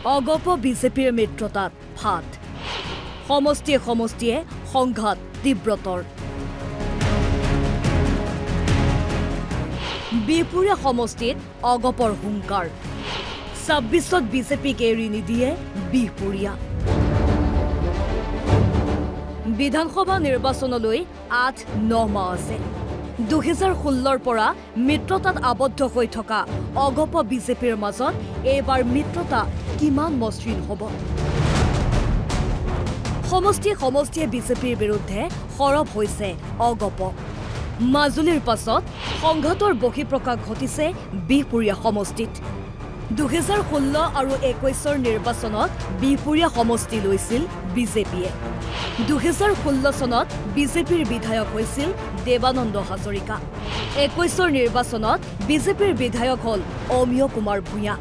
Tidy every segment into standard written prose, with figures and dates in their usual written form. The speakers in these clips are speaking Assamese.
অগপ বিজেপিৰ মিত্ৰতাত ফাট সমষ্টিয়ে সমষ্টিয়ে সংঘাত তীব্ৰতৰ বিপুৰীয়া সমষ্টিত অগপৰ হুংকাৰ ২৬ত বিজেপিক এৰি নিদিয়ে বিপুৰীয়া বিধানসভা নিৰ্বাচনলৈ ৮-৯ মাহ আছে ২০১৬ৰ পৰা মিত্ৰতাত আবদ্ধ হৈ থকা অগপ বিজেপিৰ মাজত এইবাৰ মিত্ৰতা কিমান মসৃণ হ'ব সমষ্টিয়ে সমষ্টিয়ে বিজেপিৰ বিৰুদ্ধে সৰব হৈছে অগপ মাজুলীৰ পাছত সংঘাতৰ বহিঃপ্ৰকাশ ঘটিছে বিপুৰীয়া সমষ্টিত ২০১৬ আৰু ২১ৰ নিৰ্বাচনত বিপুৰীয়া সমষ্টি লৈছিল বিজেপিয়ে ২০১৬ চনত বিজেপিৰ বিধায়ক হৈছিল দেৱানন্দ হাজৰিকা ২১ৰ নিৰ্বাচনত বিজেপিৰ বিধায়ক হল অমিয় কুমাৰ ভূঞা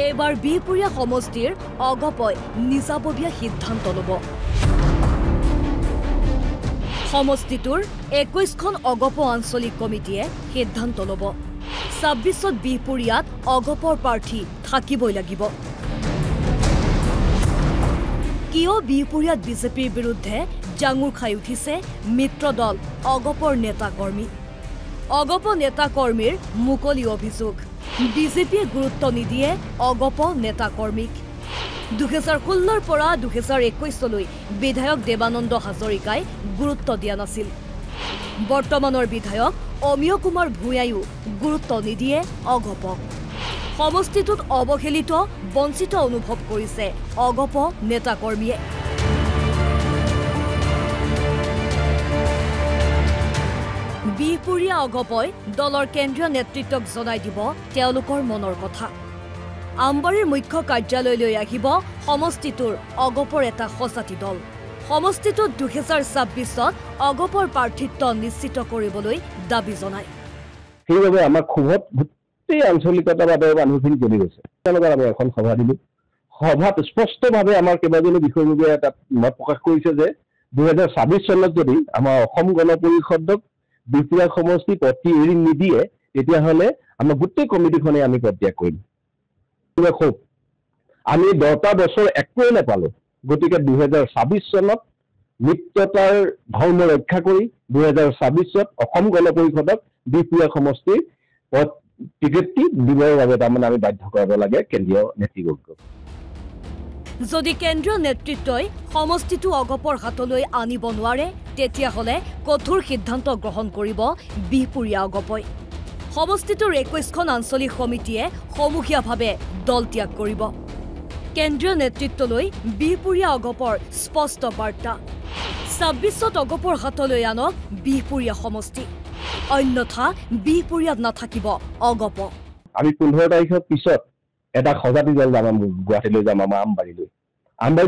এইবাৰ বিপুৰীয়া সমষ্টিৰ অগপই নিজাববীয়া সিদ্ধান্ত ল'ব সমষ্টিটোৰ ২১খন অগপ আঞ্চলিক কমিটিয়ে সিদ্ধান্ত ল'ব ২৬ত বিপুৰীয়াত অগপৰ প্ৰাৰ্থী থাকিবই লাগিব কিয় বিপুৰীয়াত বিজেপিৰ বিৰুদ্ধে জাঙুৰ খাই উঠিছে মিত্ৰ দল অগপৰ নেতা কৰ্মী অগপ নেতা কৰ্মীৰ মুকলি অভিযোগ বিজেপিয়ে গুৰুত্ব নিদিয়ে অগপ নেতা কৰ্মীক ২০১৬ৰ পৰা ২০২১লৈ বিধায়ক দেৱানন্দ হাজৰিকাই গুৰুত্ব দিয়া নাছিল বৰ্তমানৰ বিধায়ক অমিয় কুমাৰ ভূঞায়ো গুৰুত্ব নিদিয়ে অগপক সমষ্টিটোত অৱহেলিত বঞ্চিত অনুভৱ কৰিছে অগপ নেতা কৰ্মীয়ে বিপুৰীয়া অগপই দলৰ কেন্দ্ৰীয় নেতৃত্বক জনাই দিব তেওঁলোকৰ মনৰ কথা আমবাৰীৰ মুখ্য কাৰ্যালয়লৈ আহিব সমষ্টিটোৰ অগপৰ এটা সঁচাতি দল সমষ্টিটোত ২০২৬ত অগপৰ প্ৰাৰ্থিত্ব নিশ্চিত কৰিবলৈ দাবী জনায় সেইবাবে আমাৰ খুবত গোটেই আঞ্চলিকতাবাদৰ মানুহখিনি জ্বলি গৈছে তেওঁলোকৰ আমি এখন সভা দিলোঁ সভাত স্পষ্টভাৱে আমাৰ কেইবাজনো বিষয়ববীয়াই তাত মত প্ৰকাশ কৰিছে যে ২০২৬ চনত যদি আমাৰ অসম গণ পৰিষদক বিপুৰীয়া সমষ্টি পতি এৰি নিদিয়ে তেতিয়াহ'লে আমাৰ গোটেই কমিটিখনে আমি প্ৰত্যাগ কৰিম খুব আমি ১০টা বছৰ একোৱে নাপালোঁ গতিকে ২০২৬ চনত মিত্ৰতাৰ ধৰ্ম ৰক্ষা কৰি ২০২৬ত অসম গণ পৰিষদক বিপুৰীয়া সমষ্টিৰ টিকেটটি দিবৰ বাবে তাৰমানে আমি বাধ্য কৰাব লাগে কেন্দ্ৰীয় নেতৃবৰ্গক যদি কেন্দ্ৰীয় নেতৃত্বই সমষ্টিটো অগপৰ হাতলৈ আনিব নোৱাৰে তেতিয়াহ'লে কঠোৰ সিদ্ধান্ত গ্ৰহণ কৰিব বিপুৰীয়া অগপই সমষ্টিটোৰ ২১খন আঞ্চলিক সমিতিয়ে সমূহীয়াভাৱে দল ত্যাগ কৰিব কেন্দ্ৰীয় নেতৃত্বলৈ বিপুৰীয়া অগপৰ স্পষ্ট বাৰ্তা ২৬ত অগপৰ হাতলৈ আনক বিপুৰীয়া সমষ্টি অন্যথা বিপুৰীয়াত নাথাকিব অগপ আমি ১৫ তাৰিখৰ পিছত এটা সজাতি দল যাম গুৱাহাটীলৈ যাম আমাৰ আমবাৰীত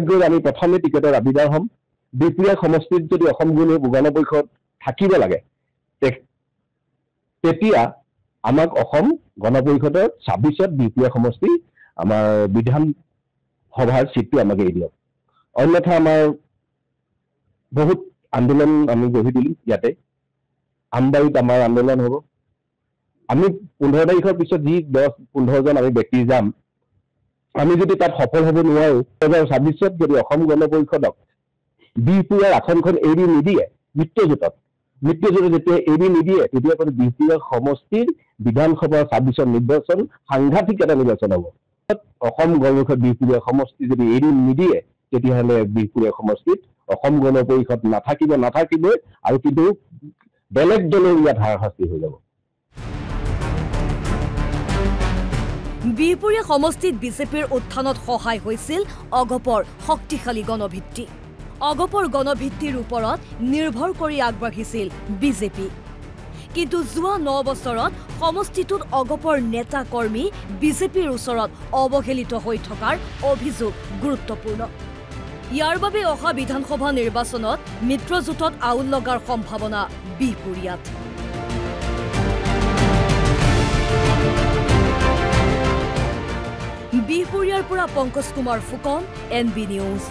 গৈ আমি প্ৰথমে টিকেটৰ দাবীদাৰ হ'ম বিপুৰীয়া সমষ্টিত যদি অসম গণ পৰিষদ থাকিব লাগে তেতিয়া আমাক অসম গণ পৰিষদৰ ২৬ত বিপুৰীয়া সমষ্টি আমাৰ বিধান সভাৰ চিটটো আমাক এৰি দিয়ক অন্যথা আমাৰ বহুত আন্দোলন আমি গঢ়ি তুলিম ইয়াতে আমবাৰীত আমাৰ আন্দোলন হ'ব আমি ১৫ তাৰিখৰ পিছত যি ১০-১৫জন আমি ব্যক্তি যাম আমি যদি তাত সফল হ'ব নোৱাৰোঁ ২০২৬ত যদি অসম গণ পৰিষদক বিপুৰীয়াৰ আসনখন এৰি নিদিয়ে মিত্ৰজোঁটত যেতিয়া এৰি নিদিয়ে তেতিয়া বিপুৰীয়া সমষ্টিৰ বিধানসভাৰ ২৬ৰ নিৰ্বাচন সাংঘাতিক এটা নিৰ্বাচন হ'ব অসম গণ পৰিষদ বিপুৰীয়া সমষ্টি যদি এৰি নিদিয়ে তেতিয়াহ'লে বিপুৰীয়া সমষ্টিত অসম গণ পৰিষদ নাথাকিবই আৰু কিন্তু বেলেগ দলৰ ইয়াত হাৰাশাস্তি হৈ যাব বিপুৰীয়া সমষ্টিত বিজেপিৰ উত্থানত সহায় হৈছিল অগপৰ শক্তিশালী গণভিত্তি অগপৰ গণভিত্তিৰ ওপৰত নিৰ্ভৰ কৰি আগবাঢ়িছিল বিজেপি কিন্তু যোৱা ৯ বছৰত সমষ্টিটোত অগপৰ নেতা কৰ্মী বিজেপিৰ ওচৰত অৱহেলিত হৈ থকাৰ অভিযোগ গুৰুত্বপূৰ্ণ ইয়াৰ বাবে অহা বিধানসভা নিৰ্বাচনত মিত্ৰজোঁটত আউল লগাৰ সম্ভাৱনা বিপুৰীয়াত বিপুৰীয়াৰ পৰা পংকজ কুমাৰ ফুকন NB নিউজ